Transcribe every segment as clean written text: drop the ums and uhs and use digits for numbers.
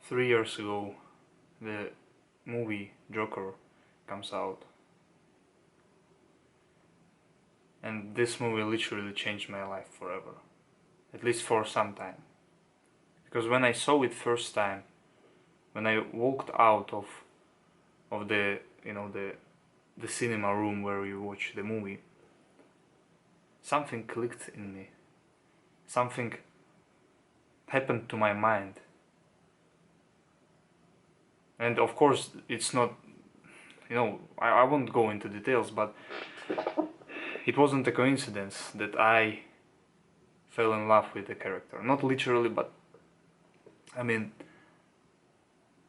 3 years ago, the movie Joker comes out. And this movie literally changed my life forever. At least for some time. Because when I saw it first time, when I walked out of the the cinema room where you watch the movie, something clicked in me. Something happened to my mind. And of course, it's not, I won't go into details, but it wasn't a coincidence that I fell in love with the character. Not literally, but I mean,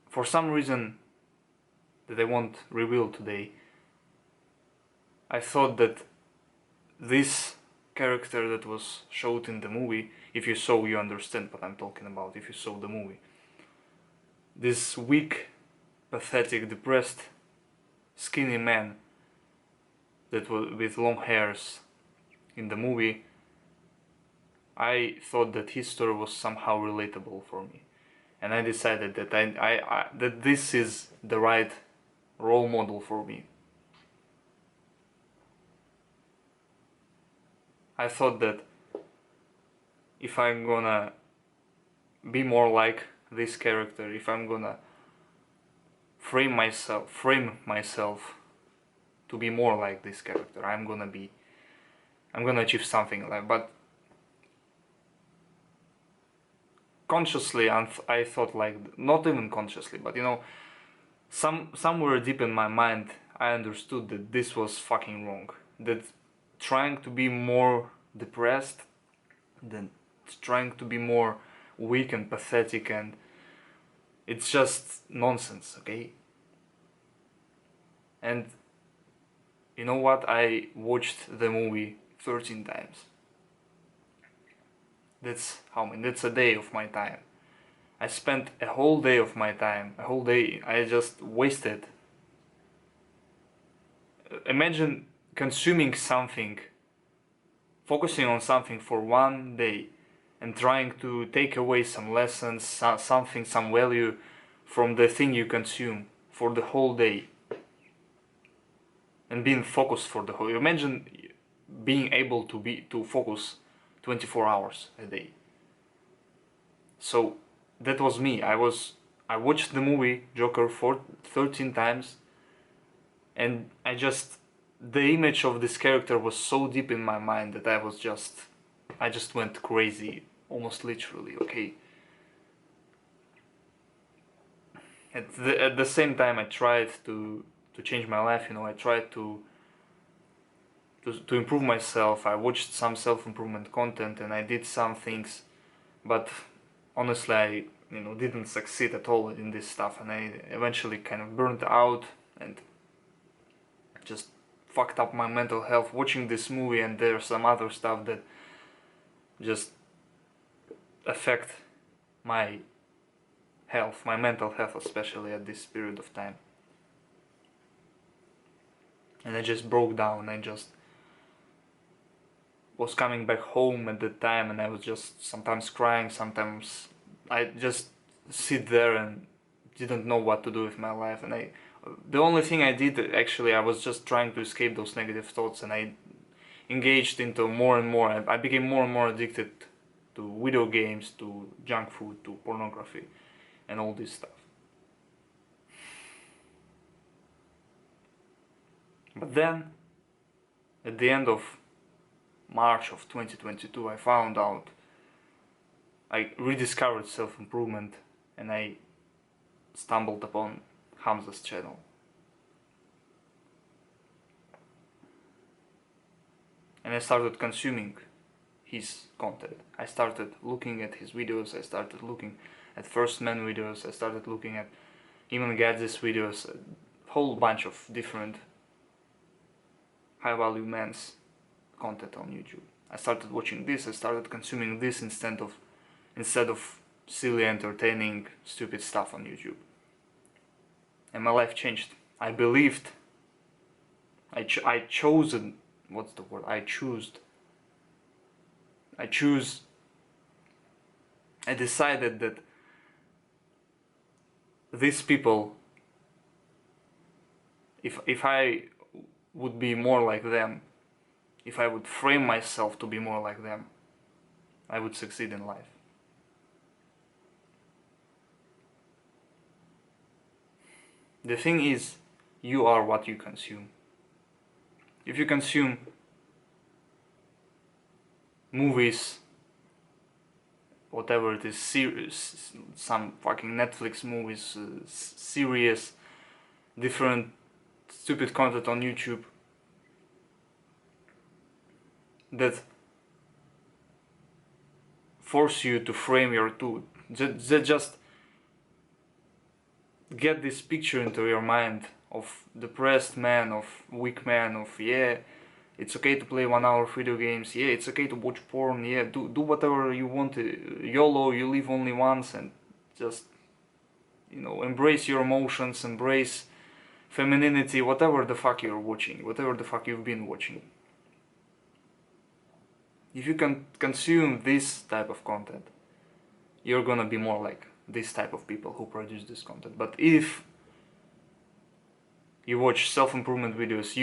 for some reason that I won't reveal today, I thought that this character that was showed in the movie, if you saw, you understand what I'm talking about, if you saw the movie. This weak, pathetic, depressed, skinny man that was with long hairs in the movie, I thought that his story was somehow relatable for me. And I decided that that this is the right role model for me. I thought that if I'm gonna be more like this character, if I'm gonna frame myself to be more like this character, I'm gonna achieve something in life. But consciously, I thought, like, not even consciously, but somewhere deep in my mind, I understood that this was fucking wrong. That trying to be more depressed, than trying to be more weak and pathetic, and it's just nonsense, okay? And you know what? I watched the movie 13 times. That's how many? That's a day of my time. I spent a whole day of my time, a whole day I just wasted. Imagine consuming something, focusing on something for one day, and trying to take away some lessons, something, some value from the thing you consume for the whole day. And being focused for the whole. Imagine being able to focus 24 hours a day. So that was me. I watched the movie Joker for 13 times, and the image of this character was so deep in my mind that I just went crazy, almost literally, okay? At the same time, I tried to change my life, I tried to improve myself. I watched some self-improvement content and I did some things, but honestly I didn't succeed at all in this stuff, and I eventually kind of burned out and just fucked up my mental health watching this movie, and there's some other stuff that just affect my health, my mental health, especially at this period of time. And I just broke down. I just was coming back home at the time, and I was just sometimes crying, sometimes I just sit there and didn't know what to do with my life. And the only thing I did, actually, I was just trying to escape those negative thoughts, and I engaged into more and more. I became more and more addicted to video games, to junk food, to pornography, and all this stuff. But then, at the end of March of 2022, I found out, I rediscovered self-improvement, and I stumbled upon Hamza's channel. And I started consuming his content. I started looking at his videos, I started looking at First Man videos, I started looking at even Gadzis videos, a whole bunch of different high value men's content on YouTube. I started watching this, I started consuming this instead of silly, entertaining, stupid stuff on YouTube. And my life changed. I believed, I decided that these people, if I would be more like them, if I would frame myself to be more like them, I would succeed in life. The thing is, you are what you consume. If you consume movies, whatever it is, series, some fucking Netflix movies, series, different stupid content on YouTube that force you to frame your that just get this picture into your mind of depressed man, of weak man, of yeah, it's okay to play 1 hour video games, yeah, it's okay to watch porn, yeah, do whatever you want, YOLO, you live only once, and just, embrace your emotions, embrace femininity, whatever the fuck you're watching, whatever the fuck you've been watching. If you can consume this type of content, you're gonna be more like this type of people who produce this content. But if you watch self-improvement videos,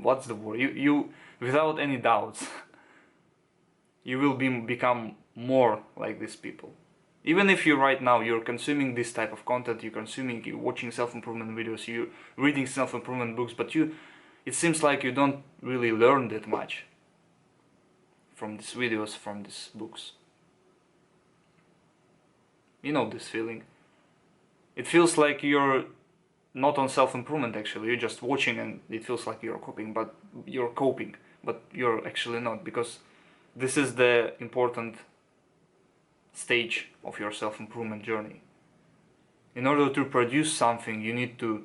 what's the word? You without any doubts, you will become more like these people. Even if you right now you're consuming this type of content, you're watching self-improvement videos, you're reading self-improvement books, but it seems like you don't really learn that much from these videos, from these books. You know this feeling. It feels like you're not on self-improvement actually, you're just watching and it feels like you're coping, but you're actually not, because this is the important stage of your self-improvement journey. In order to produce something, you need to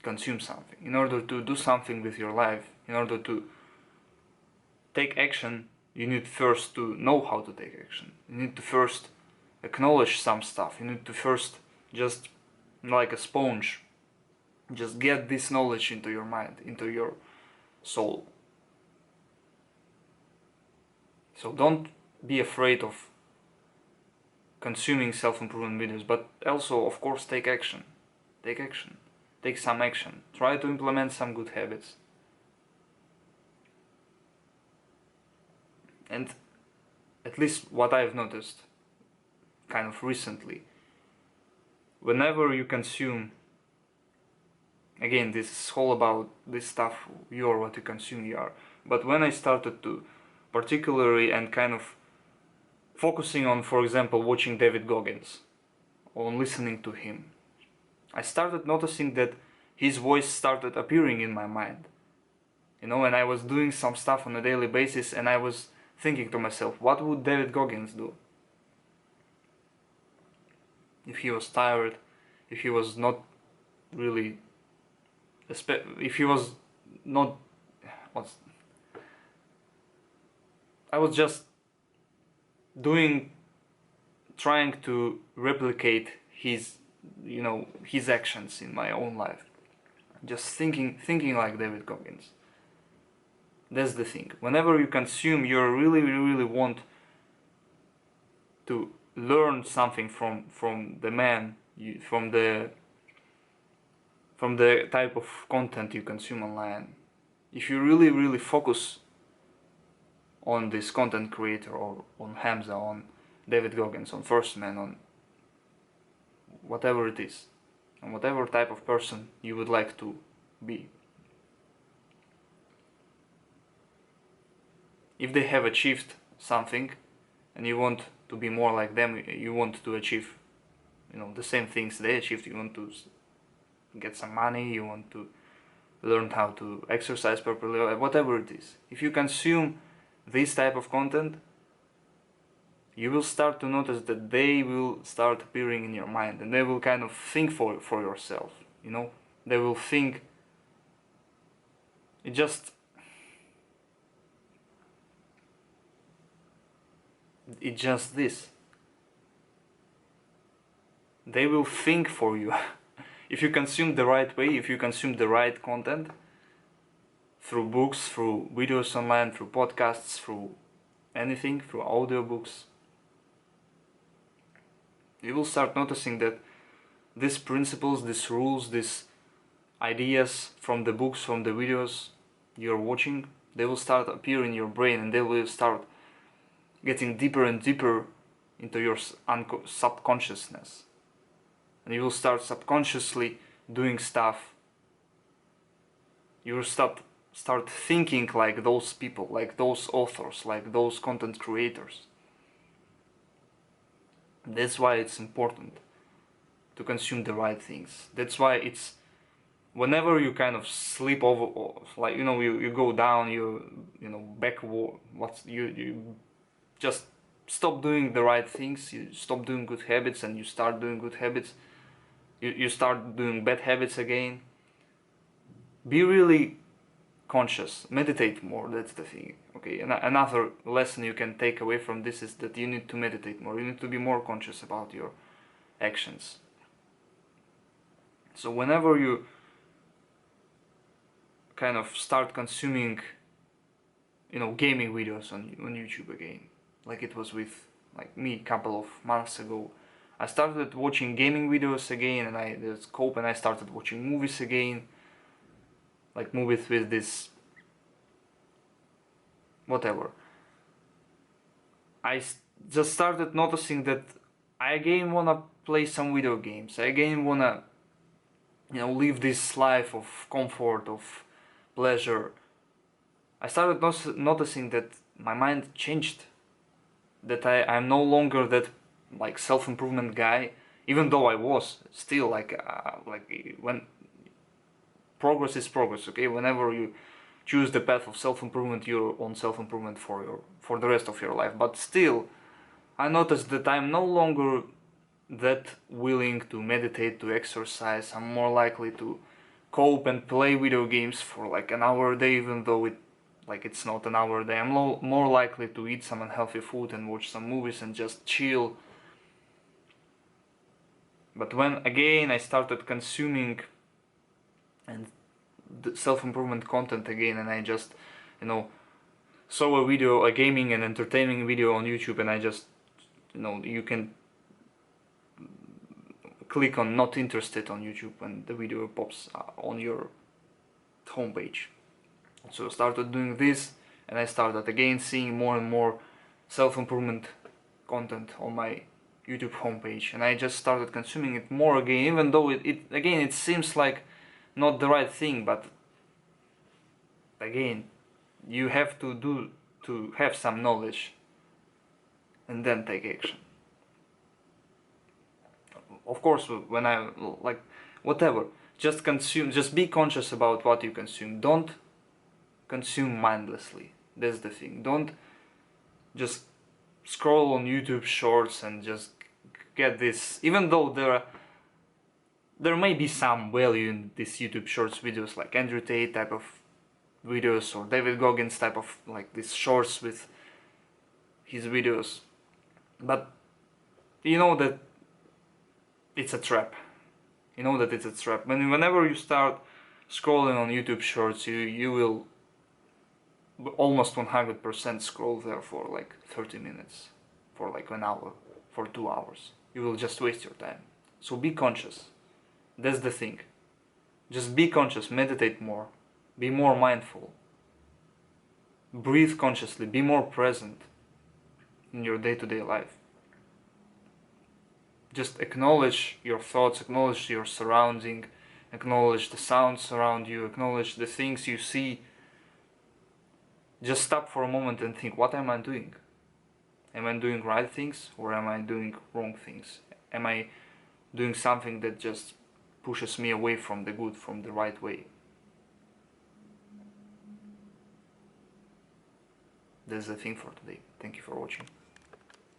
consume something. In order to do something with your life, in order to take action, you need first to know how to take action. You need to first acknowledge some stuff. You need to first, just like a sponge, just get this knowledge into your mind, into your soul. So don't be afraid of consuming self-improvement videos, but also, of course, take action. Take action. Take some action. Try to implement some good habits. And at least what I've noticed kind of recently, whenever you consume, again, this is all about this stuff, you are what you consume, you are. But when I started to particularly and kind of focusing on, for example, watching David Goggins, on listening to him, I started noticing that his voice started appearing in my mind. And I was doing some stuff on a daily basis and I was thinking to myself, what would David Goggins do? If he was tired, if he was not really, if he was not, I was just trying to replicate his actions in my own life. Just thinking like David Goggins. That's the thing. Whenever you consume, you really want to learn something from the man, from the type of content you consume online. If you really focus on this content creator, or on Hamza, on David Goggins, on First Man, on whatever it is, on whatever type of person you would like to be, if they have achieved something and you want to be more like them, you want to achieve the same things they achieved, you want to get some money, you want to learn how to exercise properly, whatever it is, if you consume this type of content, you will start to notice that they will start appearing in your mind, and they will kind of think for yourself, they will think, it's just this, they will think for you. If you consume the right way, if you consume the right content, through books, through videos online, through podcasts, through anything, through audiobooks, You will start noticing that these principles, these rules, these ideas from the books, from the videos you're watching, they will start appearing in your brain, and they will start getting deeper and deeper into your subconsciousness. And you will start subconsciously doing stuff. You will start thinking like those people, like those authors, like those content creators. That's why it's important to consume the right things. That's why it's, whenever you kind of sleep over, like, you know, you go down, you know, you just stop doing the right things, you stop doing good habits, and you start doing good habits, you start doing bad habits again. Be really conscious, meditate more, that's the thing. Okay, and another lesson you can take away from this is that you need to meditate more, you need to be more conscious about your actions. So whenever you kind of start consuming, you know, gaming videos on YouTube again, like it was with like me a couple of months ago, I started watching gaming videos again, and I started watching movies again, like movies with this whatever. Just started noticing that I again wanna play some video games. I again wanna, you know, live this life of comfort, of pleasure. I started noticing that my mind changed. That I'm no longer that like self-improvement guy, even though I was still like when progress is progress. Okay, whenever you choose the path of self-improvement, you're on self-improvement for the rest of your life. But still, I noticed that I'm no longer that willing to meditate, to exercise. I'm more likely to cope and play video games for like an hour a day, even though it's not an hour a day. I'm more likely to eat some unhealthy food and watch some movies and just chill. But when again I started consuming and self-improvement content again, and I just, you know, saw a gaming and entertaining video on YouTube, and I just, you know, you can click on not interested on YouTube and the video pops on your homepage. So I started doing this, and I started again seeing more and more self-improvement content on my YouTube homepage, and I just started consuming it more again, even though it seems like not the right thing. But again, you have to have some knowledge and then take action. Of course, when I like whatever, just consume, just be conscious about what you consume. Don't consume mindlessly. That's the thing. Don't just scroll on YouTube shorts and just get this, even though there may be some value in these YouTube shorts videos, like Andrew Tate type of videos, or David Goggins type of like these shorts with his videos, but you know that it's a trap. You know that it's a trap. Whenever you start scrolling on YouTube shorts, you will almost 100% scroll there for like 30 minutes, for like an hour, for 2 hours. You will just waste your time. So be conscious. That's the thing. Just be conscious, meditate more, be more mindful, breathe consciously, be more present in your day-to-day life. Just acknowledge your thoughts, acknowledge your surrounding, acknowledge the sounds around you, acknowledge the things you see. Just stop for a moment and think, what am I doing? Am I doing right things, or am I doing wrong things? Am I doing something that just pushes me away from the good, from the right way? That's the thing for today. Thank you for watching.